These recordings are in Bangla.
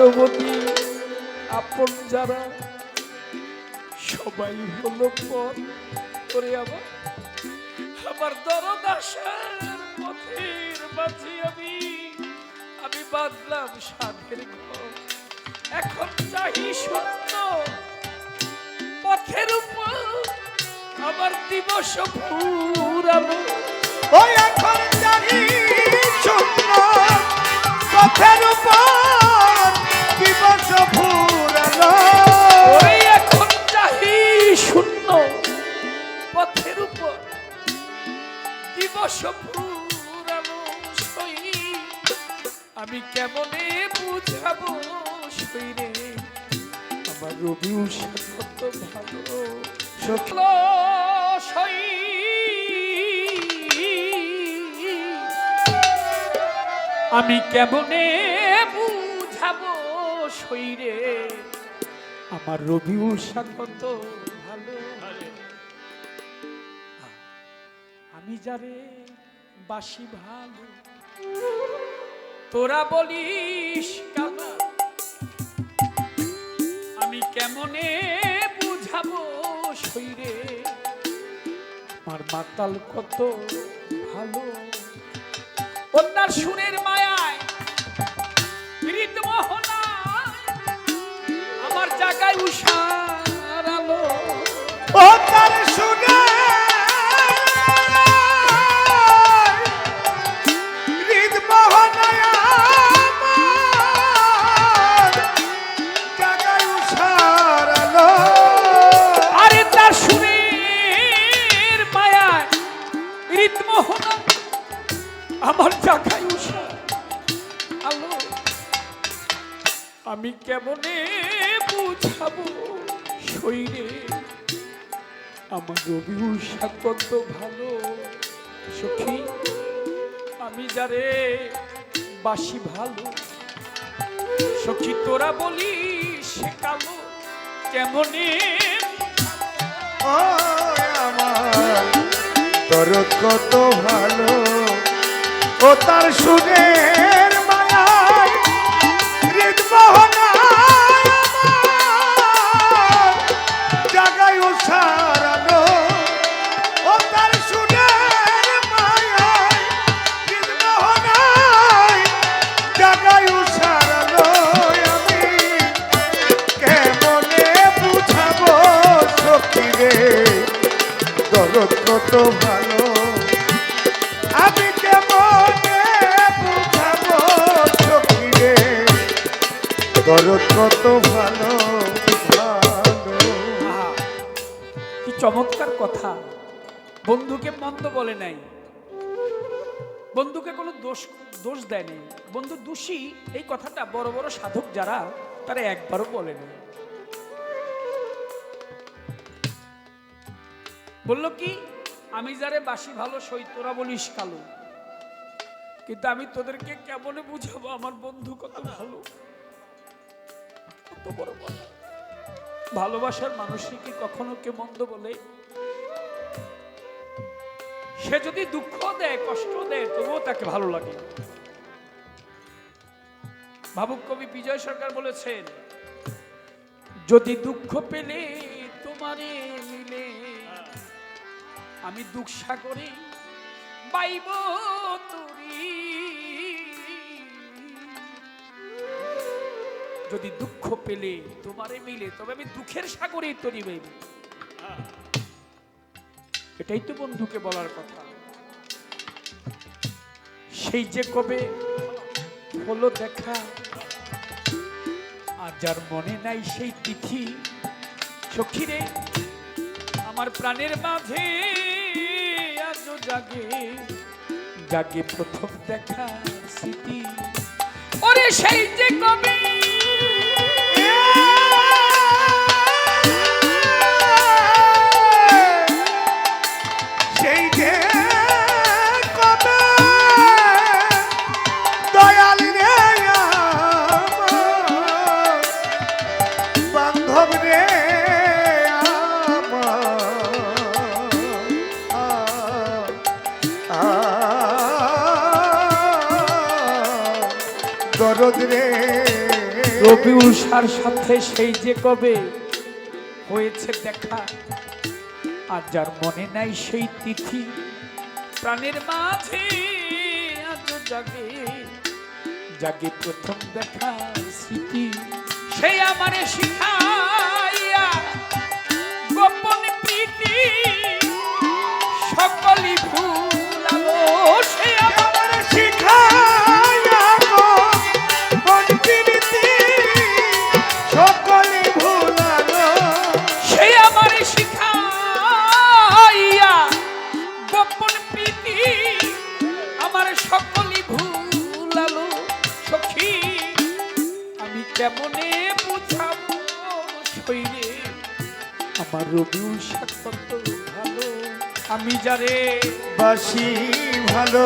প্রিয়বতী আপন যারা সবাই হলো পর করে আমার দরদ আসার পথের মাঝে আমি বাঁধলাম সাধের ঘর। এখন চাহি শূন্য পথের উপর আমার দিবস ফুরালো। ওই এখন চাহি শূন্য পথের উপর দিবস ফুরালো। ওই এখন চাহি শূন্য পথের উপর দিবস ফুরালো। আমি কেমনে বুঝাবো শরীরে আমার রবি কত ভালো শুক্লো আমি কেমনে বুঝাবো শরীরে আমার রবি কত ভালো। আমি যারে বাসি ভালো তোরা বলিস কালা আমি কেমনে বুঝাবো শরীরে আমার মাতাল কত ভালো। ওনার সুরের মায়ায় প্রীত মোহনায় আমার জায়গায় উষার আলো। ও তার শুনে হৃদ মোহনায় আমার জাগায় উষার আলো। আরে তার সুরের মায়ায় প্রীত মোহনা আমার জায়গায় উষার আলো। আমি কেমনে বুঝাবো শরীরে আমার রবি উষা কত ভালো। সখী আমি যারে বাসি ভালো সখী তোরা বলিস কালো কেমনে ও আমার দরদ কত ভালো। ও তার সুরের মায়ায় হৃদ মোহনায় আমার জাগায় উষার আলো। ও তার সুরের মায়ায় হৃদ মোহনায় জাগায় উষার আলো। আমি কেমনে বুঝাবো সখী রে দরদ কত ভালো। আমি কেমনে বুঝাবো সখী রে দরদ কত ভালো ভালো। কি চমৎকার কথা। বন্ধুকে মন্দ বলে নাই, বন্ধুকে কোনো দোষ দেয় নাই। বন্ধু দোষী এই কথাটা বড় বড় সাধক যারা তারা একবারও বলে নাই। বলল কি আমি যারে বাসি ভালো সই তোরা বলিস কালো। কিন্তু আমি তোদেরকে কেমনে বুঝাবো আমার বন্ধু কত ভালো। কত বড় কথা। ভালোবাসার মানুষই কি কখনো কে মন্দ বলে? সে যদি দুঃখ দেয় কষ্ট দেয় তবুও তাকে ভালো লাগে। ভাবুক কবি বিজয় সরকার বলেছেন যদি দুঃখ পেলে তোমারে মিলে আমি দুঃখ সাগরে বাইব তরি। যদি দুঃখ পেলে তোমারে মিলে তবে আমি দুঃখের সাগরে তরি বাইব। এটাই তো বন্ধুকে বলার কথা। সেই যে কবে হলো দেখা আর যার মনে নাই সেই তিথি। সখী রে আমার প্রাণের মাঝে আজও জাগে জাগে প্রথম দেখা স্মৃতি। ওরে সেই যে কবে সেই যে কবে দয়াল রে আমার বান্ধব রে দরদ রে রবিউল শাহর সাথে সেই যে কবে হয়েছে দেখা, আর যার মনে নাই সেই তিথি প্রাণের মাঝে আজও জাগে জাগে প্রথম দেখা স্মৃতি। সেই আমারে শিখাইয়া গোপন প্রীতি সকলই ভুলালো, সে আমার শিখায়া গোপন প্রীতি সকলে ভুলালো। সে আমারে শিখাইয়া গোপন প্রীতি আমার সকলই ভুলালো। সখী আমি কেমনে বুঝাবো শৈরে আমার রবিউল শাহ কত ভালো। আমি যারে বাসি ভালো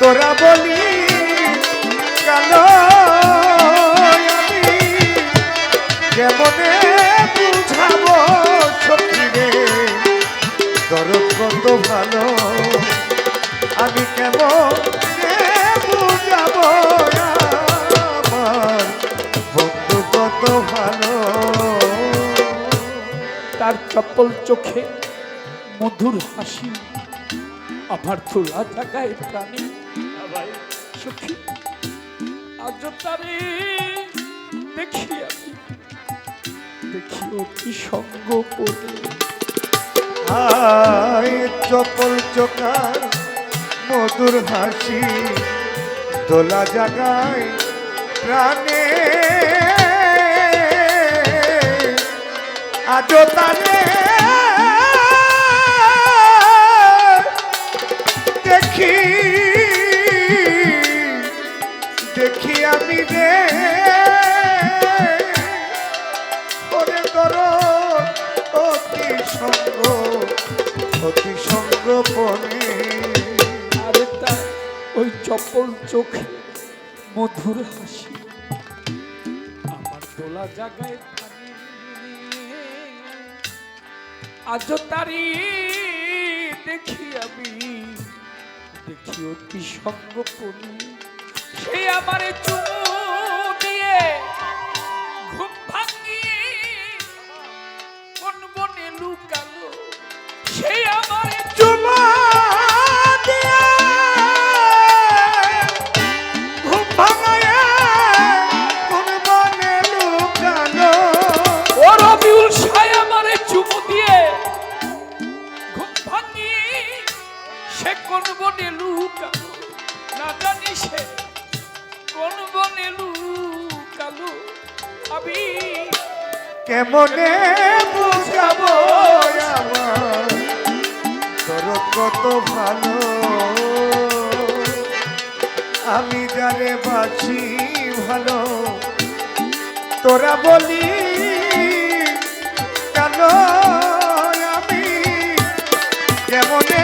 তোরা বলি গেল, আমি কেমনে বুঝাবো সখীরে দরদ কত ভালো। আমি কেমনে বুঝাবো আমার বন্ধু কত ভালো। তার চপ্পল চোখে মধুর হাসি আমার তোলা জায়গায় প্রাণী সখী আজ তারে দেখি আমি দেখিও কি সঙ্গ করে। আয় চপল চোখার মধুর হাসি দোলা জাগায় প্রাণে আজো তারে দেখি দেখি আমি রে ওরে দরদ অতি সঙ্গ পরে। আরে তার ওই চপ্পল চোখে মধুর হাসি আমার দোলা জাগায় প্রাণী আজ তারি দেখি আমি দেখি অতি সঙ্গ করি। সে আমারে চুমু দিয়ে ঘুম ভাঙিয়ে কোন বনে লুকালো। সে আমারে চুমা দিয়া ঘুম ভাঙায়া কোন বনে লুকালো। ও রবিউল শাহ আমারে চুমু দিয়ে ঘুম ভাঙিয়ে সে কোন বনে লুকালো। না জানি সে কোন বনে লুকালো। আমি কেমনে বুঝাবো আমার তোর কত ভালো। আমি জানে বাঁচি ভালো তোরা বলি কেন, আমি কেমনে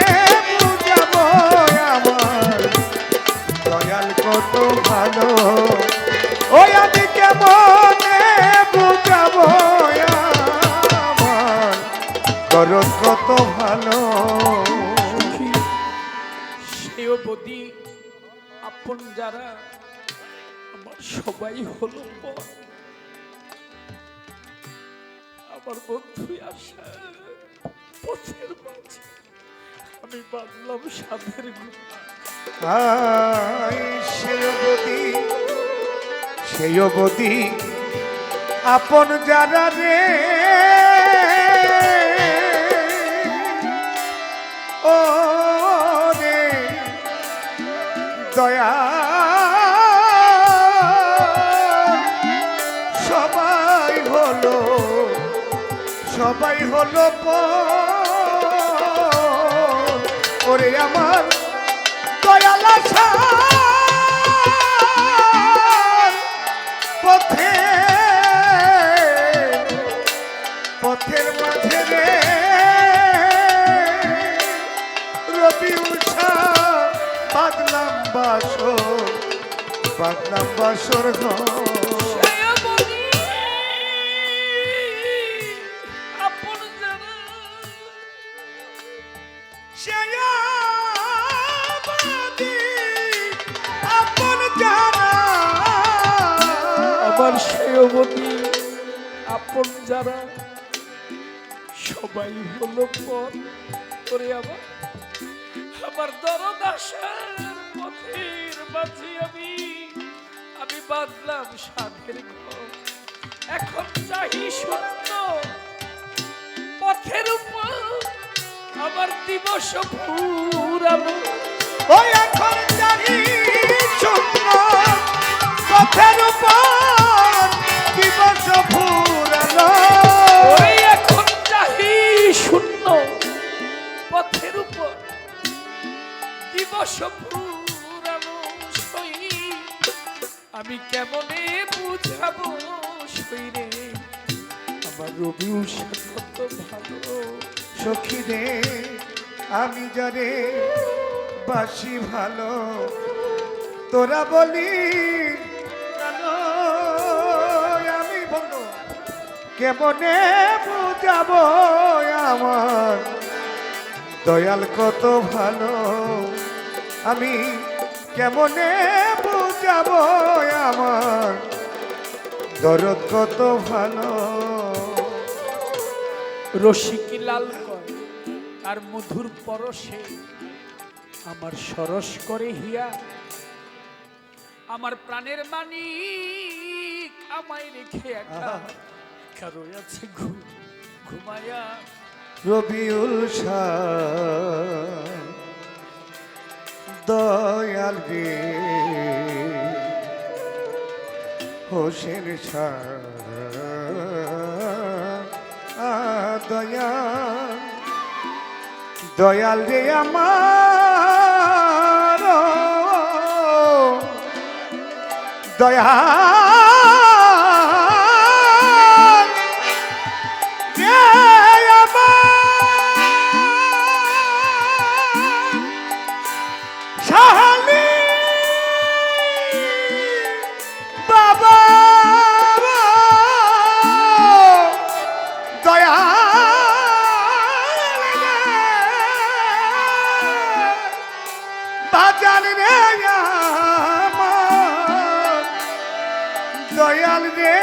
বুঝাবো আমার দয়াল কত ভালো। ওই আমি কেমনে বুঝাবো আমার দরদ কত ভালো। সুখী সেও বদি আপন যারা আমার সবাই হলো পর। আমার বন্ধু আসা পথের মাঝে আমি বাঁধলাম সাধের গুণ। সেই অবধি আপন যারা রে ও রে দয়া সবাই হলো পর। ওরে আমার দয়াল আশা পথের মাঝে রে রবিউল শাহ বাদলাম বাসর ঘর। আমার সেই অবধি আপন যারা সবাই হলো পর করে আমার দরদ আসার পথের মাঝে আমি বাঁধলাম সাধের ঘর। এখন চাহি শূন্য পথের উপর আমার দিবস ফুরালো। ওই এখন জানি শূন্য পথের উপর দিবস ফুরালো। ওই এখন চাহি শূন্য পথের উপর দিবস ফুরালো। আমি কেমনে বুঝাবো শরীরে আমার রবি উষা কত ভালো। সখী রে আমি জানে বাসি ভালো, তোরা বলি জানো আমি বলো কেমনে বুঝাবো আমার দয়াল কত ভালো। আমি কেমনে বুঝাবো আমার দরদ কত ভালো। রসিকি লাল কর আর মধুর পরশে আমার সরস করে হিয়া। আমার প্রাণের মানিক আমায় রেখে একা কারো আছে ঘুমায়া। রবিউল দয়াল রে হোসেন দয়াল দয়াল রে আমার দয়াল রে শাহালি বাবা দয়াল বাজান রে আমার দয়াল রে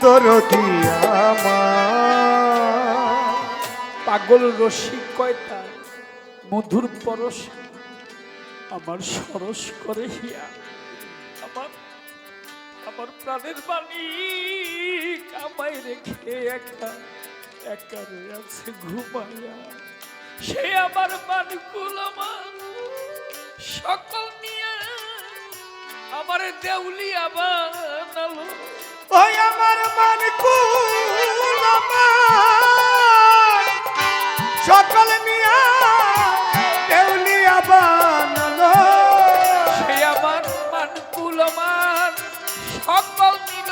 দরদি আমার পাগল রসিক কয়তা মধুর পরশ আমার সরস করে হিয়া। আমার আমার প্রাণের মালিক আমায় রেখে একা একা রয়ে আছে ঘুমাইয়া। সে আমার মানকুল আমার সকল নিয়ে আমার দেউলিয়া বানালো। ওই আমার মানকুল আমার সকল মিয়া দেউলিয়া বানালো। সে আমার মানকুল আমার সকল নিল।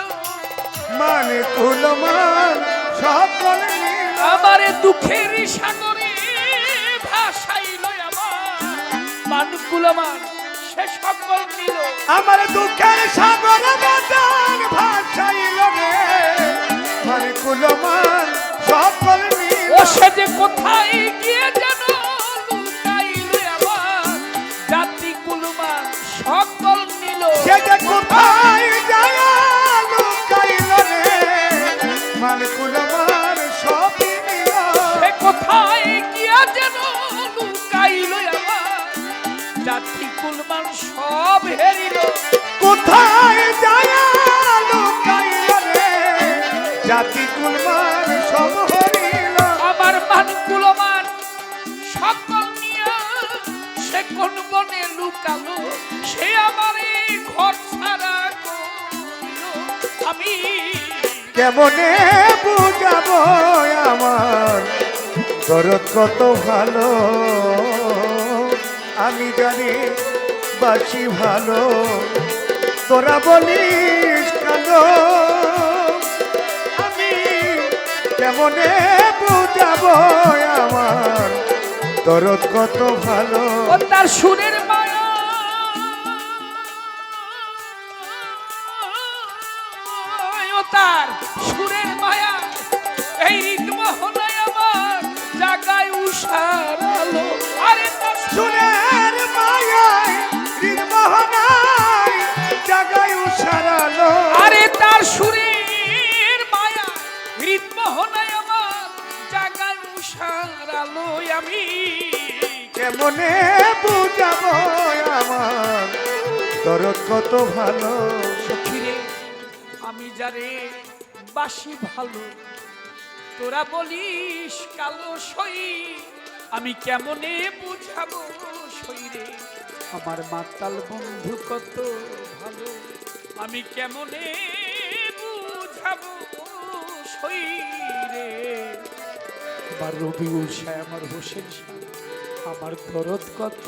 মানকুল আমার সকল মিয়া আমার দুঃখের সাগরে ভাসাইল আমার মানকুল আমার সে সকল নিল। আমার দুঃখের সাগর বাজার ভাসাইল রে মানকুল আমার সকল মিয়া। ও সে যে কোথায় গিয়ে যেন লুকাইল আমার জাতি কুলমান সকল নিল। সে যে কোথায় যায় লুকাইল রে মানকুল আমার সব নিয়া। সে কোথায় গিয়ে যেন লুকাইল আমার জাতি কুলমান সব হেরিল। কোথায় যায় লুকাইল রে জাতি কুলমান সব হরিল। আমার মানকুলমান সকল নিয়া সে কোন বনে লুকালো। সে আমার ঘর ছাড়া করিল। আমি কেমনে বুঝাবো আমার দরদ কত ভালো। আমি জানি বাসি ভালো, তোরা বলিস কালো। আমি কেমনে বুঝাবো আমার দরদ কত ভালো। ও তার সুরের মায়া ও তার সুরের মায়া এই রিতম হলাই আমার মোহনায় আমার জাগায় উষার আলোয় আমি কেমনে বুঝাবো আমার দরদ কত ভালো। সখীরে আমি যারে বাসি ভালো তোরা বলিস কালো সই আমি কেমনে বুঝাবো সইরে আমার মাতাল বন্ধু কত ভালো আমি কেমনে বুঝাবো সইরে আমার রবি উষায় আমার হোসেন শাহ আমার দরদ কত